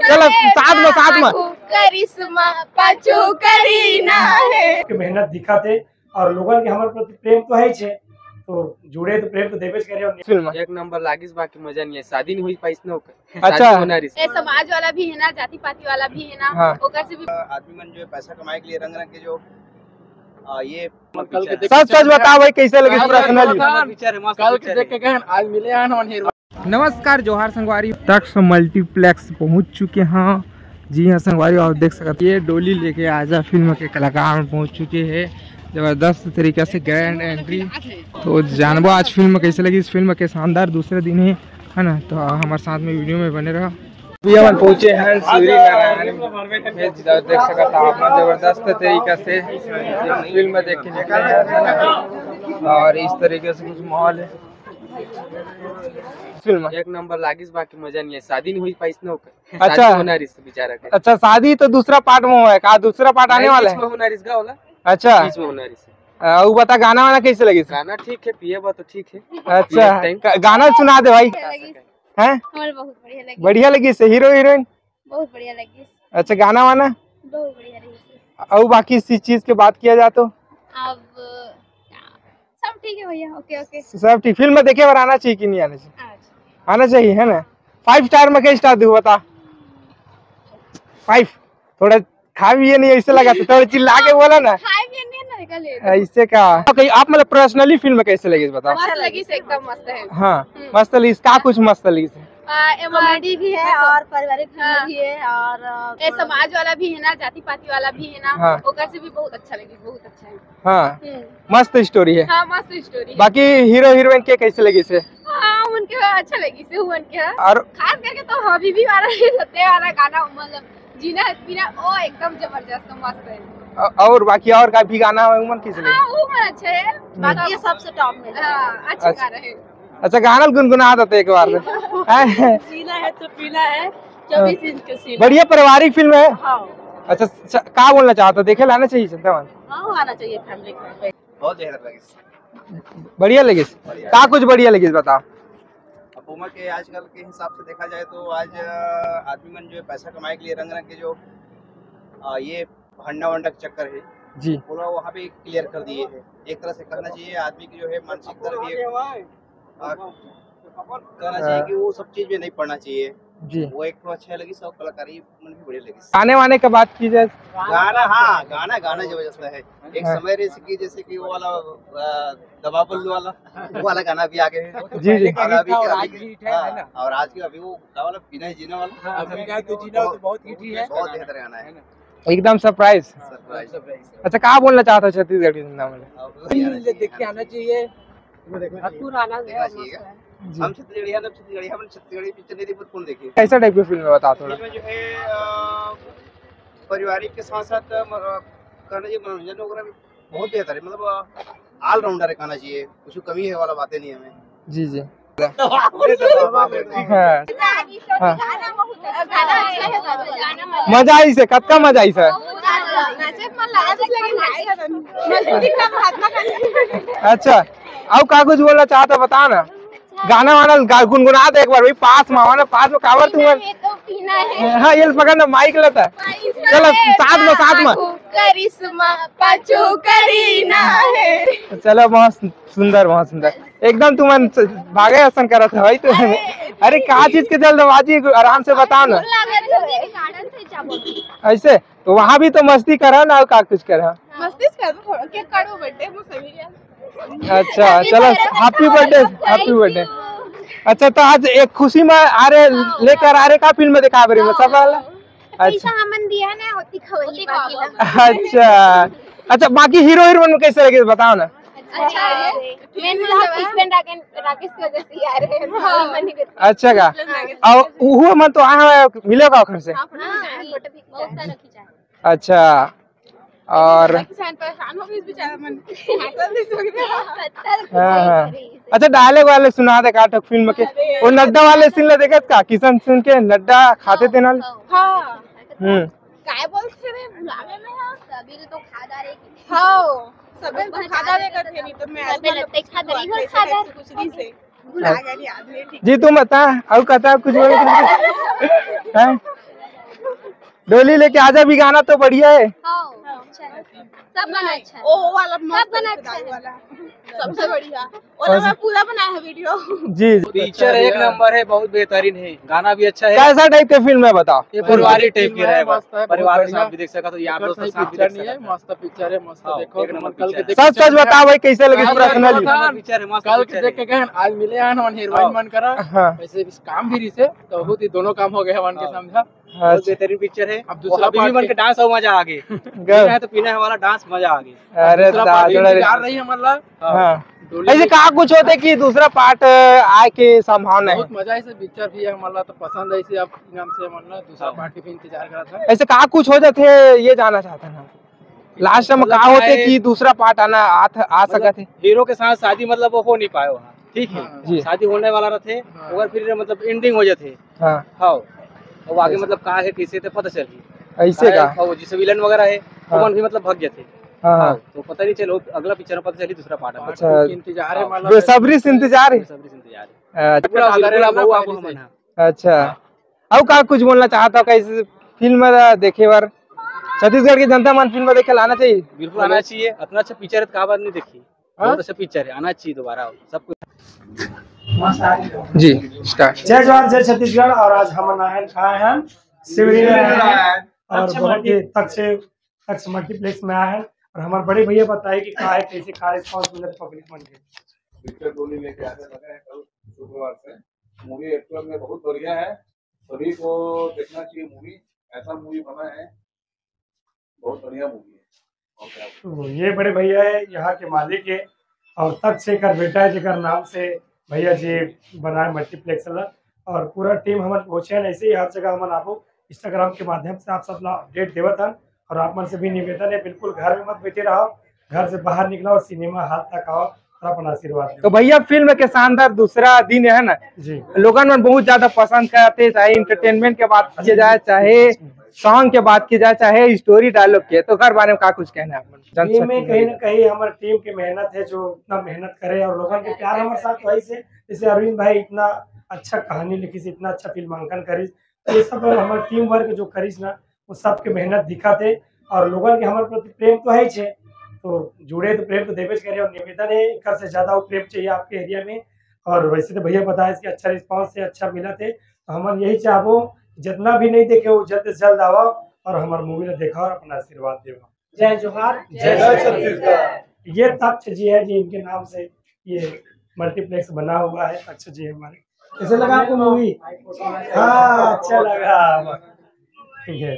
चलो साथ में करिश्मा पाछो करीना है। मेहनत दिखाते और लोगन के हमारे प्रति प्रेम तो है छे, तो जुड़े तो प्रेम तो देवे करे। फिल्म एक नंबर लागिस, बाकी मजा नहीं है। शादी नहीं हुई पाइस न अच्छा ए समाज वाला भी है ना, जाति पाति वाला भी है ना। हाँ। ओकर से भी आदमी मन जो है पैसा कमाए के लिए रंग रंग के जो ये सच बताओ भाई कैसे लगे पर्सनली। कल के देख के गहन आज मिले हैं। नमस्कार जोहार संगवारी, तक्ष मल्टीप्लेक्स पहुंच चुके हैं। जी हाँ संगवारी, और देख सकते ये डोली लेके आजा फिल्म के कलाकार पहुंच चुके हैं। जबरदस्त तरीके से ग्रैंड एंट्री। तो जानबो आज फिल्म कैसे लगी। इस फिल्म के शानदार दूसरे दिन है ना, तो हमारे साथ में वीडियो में बने रहा। हम पहुंचे हैं श्री नारायण में, देख सकता आपने जबरदस्त तरीके से फिल्म देखने के लिए, और इस तरीके से कुछ माहौल है। फिल्म एक नंबर लागिस, बाकी मजा नहीं है। शादी नहीं हुई पाइस न अच्छा होना रिस बेचारा के। अच्छा शादी तो दूसरा पार्ट में हुआ है का? दूसरा पार्ट आने वाला है। होना रिस का होला। अच्छा बीच में होना रिस। वो बता गाना वाना कैसे लगी? गाना ठीक है, पिए बा तो ठीक है। अच्छा गाना सुना दे भाई। हैं हमारे बहुत बढ़िया लगी। बढ़िया लगी से हीरो हीरोइन बहुत बढ़िया लगी। अच्छा गाना वाना बहुत बढ़िया लगी। और बाकी इस चीज की बात किया जाए तो अब सब ठीक है भैया। ओके ओके सब ठीक। फिल्म देखे बार आना चाहिए कि नहीं आना चाहिए? आज आना चाहिए है ना। 5 स्टार में क्या स्टार दूं बता? 5 थोड़ा खा भी नहीं ऐसे लगा तो थोड़ा चिल्ला के बोला ना खाए भी नहीं ना निकले ऐसे का। ओके आप मतलब पर्सनली फिल्म कैसे लगी बताओ? मस्त लगी से एकदम मस्त है। हाँ मस्त लगी। इसका कुछ मस्त लगी से कॉमेडी भी है और पारिवारिक भी है और समाज वाला भी है ना, जाति पाति वाला भी है ना। हाँ। ओकर से भी बहुत अच्छा लगी, बहुत अच्छा है। हाँ मस्त स्टोरी है। हाँ मस्त स्टोरी है। बाकी हीरो हीरोइन के कैसे लगी से? हाँ उनके अच्छा लगी से उनके, और खास करके तो हबीबी वाला सत्य वाला गाना, मतलब जीना पीना ओ एकदम जबरदस्त मस्त है। और बाकी और का भी गाना है उमन किस लगी? हाँ वो मन अच्छा है, बाकी ये सबसे टॉप में। हाँ अच्छा गा रहे हैं। अच्छा गाना गुनगुना देते एक बार में। जीना है तो पीना है 24 इंच के सीना। बढ़िया पारिवारिक फिल्म है। हाँ अच्छा क्या बोलना चाहता? देखे लाना चाहिए चिंता मान। हाँ आना चाहिए फैमिली को। बहुत बेहतर लगी। बढ़िया लगी क्या? कुछ बढ़िया लगी बताओ। उम्र के आजकल के हिसाब से देखा जाए तो आज आदमी मन जो है पैसा कमाए के लिए रंग रंग के जो ये भंडा वंडा का चक्कर है जी, पूरा वहाँ पे क्लियर कर दिए है। एक तरह से कहना चाहिए आदमी की जो है मानसिकता भी कहना चाहिए कि वो सब चीज में नहीं पढ़ना चाहिए जी। वो एक तो अच्छा लगी, सब कलाकारी मन भी बढ़िया लगी। आने वाने की बात की जाए गाना, हाँ गाना जबरदस्त है। एक समय जैसे कि वो वाला दबा बल्लू वाला वो वाला गाना भी आ गए है। जी जी। और अभी और आज के अभी वो वाला पीना है जीना वाला बहुत बेहतर गाना है, एकदम सरप्राइज। अच्छा क्या बोलना चाहता है छत्तीसगढ़ के जिंदा में? देखिए आना चाहिए। हम छत्तीसगढ़ी पिक्चर नहीं देखते कौन देखे। कैसा टाइप की फिल्म है बता थोड़ा? जो है पारिवारिक के साथ साथ कहना चाहिए मनोरंजन वगैरह भी बहुत बेहतर है। मतलब ऑलराउंडर है कहना चाहिए, कुछ कमी है वाला बातें नहीं हमें। जी जी। मजा आई से कत्ता मजा आई से। अच्छा अब का कुछ बोलना चाहता बता ना। गाना वाना गुनगुना दे एक बार भाई। पास में आवा पास में कावर तू। हाँ ये पकड़ना माइक लेता है। चलो साथ में करिश्मा पाछो करीना है। चलो बहुत सुंदर एकदम तुम भागे ऐसा करा था भाई तू। अरे क्या चीज के जल्दबाजी आराम से बताओ ना। ऐसे तो वहाँ भी तो मस्ती करा ना, का कुछ करा मस्ती करो बर्थडे मुझे। अच्छा चलो हैप्पी बर्थडे। अच्छा तो आज एक खुशी में आ रहे लेकर आ रहे का फिल्म दिखा रहे में सब वाला। अच्छा दिया ना होती खवई अच्छा बाकी हीरो हीरोइन में कैसे लगे बताओ ना। राकेश की वजह से आ रहे हैं। अच्छा का और वो मन तो आया मिलेगा घर से। अच्छा और हाँ। अच्छा डायलॉग वाले सुना दे काटक फिल्म के। वो नड्डा वाले सीन देखे का? किशन सुन के नड्डा खाते थे ना। काय बोलते रे बुलावे में हां सभी तो खादा रे। हां सबे तो खादा रे करते नहीं तो मैं लगते खादा रे खादा कुछ नहीं से भुला गया आदमी। ठीक जी तुम बता और कहता कुछ बोले हैं? डोली लेके आजा भी गाना तो बढ़िया है। सब गाना अच्छा है। ओ वाला सब गाना अच्छा है, सबसे बढ़िया। और मैं पूरा बनाया है वीडियो। जी पिक्चर एक नंबर है, बहुत बेहतरीन है, गाना भी अच्छा है। कैसा टाइप का फिल्म है बताओ? ये परिवारिक टाइप की है, परिवार के साथ भी देख सकता, तो यहाँ पे साथ भी देख सकता है। मस्त पिक्चर है, मस्त देखो। एक नंबर कल के पिक्चर सच सच बताओ भाई कैसे लगी पर्सनली? पिक्चर है, मस्त कल पिक्चर देख के गए आज मिले हैं वन हीरोइन मन करा। हाँ। वैसे इस काम भी रिसे तो बहुत ही दोनों काम हो गए वन के समझा। बहुत बेहतरीन पिक्चर है। अब दूसरा अभी भी मन के डांस और मजा आ गए, पीना है तो पीना है वाला डांस मजा आ गई। अरे इंतजार रही है मतलब। हाँ ऐसे कहा कुछ होते कि दूसरा पार्ट आए के संभावना है? बहुत मजा ऐसे पिक्चर भी है मतलब, तो पसंद है इसे आप नाम से मतलब दूसरा पार्ट की भी इंतजार करा था। ऐसे कहा कुछ हो जाते ये जाना चाहता ना लास्ट में कहा होते कि दूसरा पार्ट आना आ सका थे। हीरो के साथ शादी मतलब वो हो नहीं पाए वहाँ, ठीक है, शादी होने वाला रहते और फिर मतलब एंडिंग हो जाते। हाँ और आगे मतलब कहा है किसी से पता चली ऐसे का और जिसे विलन वगैरह है वो भी मतलब भाग जाते। हाँ तो पता नहीं चलो अगला पिक्चर में पता चली दूसरा पार्ट। अच्छा इंतजार है मतलब, बेसब्री से इंतजार है। अच्छा अब का कुछ बोलना चाहता हूँ कैसे फिल्म देखे बार छत्तीसगढ़ की जनता मन फिल्म देखे लाना चाहिए? बिल्कुल आना चाहिए, इतना अच्छा पिक्चर है तो बात नहीं देखी, बहुत अच्छा पिक्चर है, आना चाहिए दोबारा सब कुछ। जी स्टार्ट। जय जवान जय छत्तीसगढ़। और आज हम आए हैं शिवरी और बहुत ही तक्ष मल्टीप्लेक्स में आए हैं। और हमारे बड़े भैया बताए कि कहा है कैसे कहा रिस्पॉन्स मिला पब्लिक मन के। पिक्चर डोली लेके आने लगे हैं कल शुक्रवार से। मूवी एक्चुअल में बहुत बढ़िया है, सभी को देखना चाहिए मूवी। ऐसा मूवी बना है, बहुत बढ़िया मूवी है। तो ये बड़े भैया है यहाँ के मालिक है और तक से कर बेटा है जिकर नाम से भैया जी बनाए मल्टीप्लेक्स वाला। और पूरा टीम हमारे पहुँचे हैं, ऐसे ही हर जगह हम आपको इंस्टाग्राम के माध्यम से आप सब अपडेट देवत हैं। और आप मन से भी निवेदन है बिल्कुल घर में मत बैठे रहो, घर से बाहर निकलो और सिनेमा हाल तक आओ और अपना आशीर्वाद दो। तो भैया फिल्म के शानदार दूसरा दिन है ना जी, लोगों में बहुत ज्यादा पसंद करते हैं, चाहे इंटरटेनमेंट के बात की जाए, चाहे सॉन्ग के बात की जाए, चाहे स्टोरी डायलॉग के। तो घर बारे में क्या कुछ कहना है? टीम में कहीं ना कहीं हमारी टीम की मेहनत है जो इतना मेहनत करे और लोगों के प्यार हमारे साथ वही से। जैसे अरविंद भाई इतना अच्छा कहानी लिखी से, इतना अच्छा फिल्मांकन करी, ये सब हमारे टीम वर्क जो करीस ना वो सबके मेहनत दिखाते। और लोगों के हमारे प्रति प्रेम तो है ही, तो जुड़े तो प्रेम तो देवेज करे। और निवेदन है एक से ज्यादा वो प्रेम चाहिए आपके एरिया में। और वैसे तो भैया बताया कि अच्छा रिस्पांस से अच्छा मिला थे, तो हम यही चाहबो जितना भी नहीं देखे वो जल्द से जल्द आओ और हमारे मूवी ने देखा और अपना आशीर्वाद देवा। जय जोहार जय छत्तीसगढ़। ये तक्ष जी है जी, इनके नाम से ये मल्टीप्लेक्स बना हुआ है। तक्ष जी हमारे। कैसे लगा आपको मूवी? हाँ अच्छा लगा, ठीक है।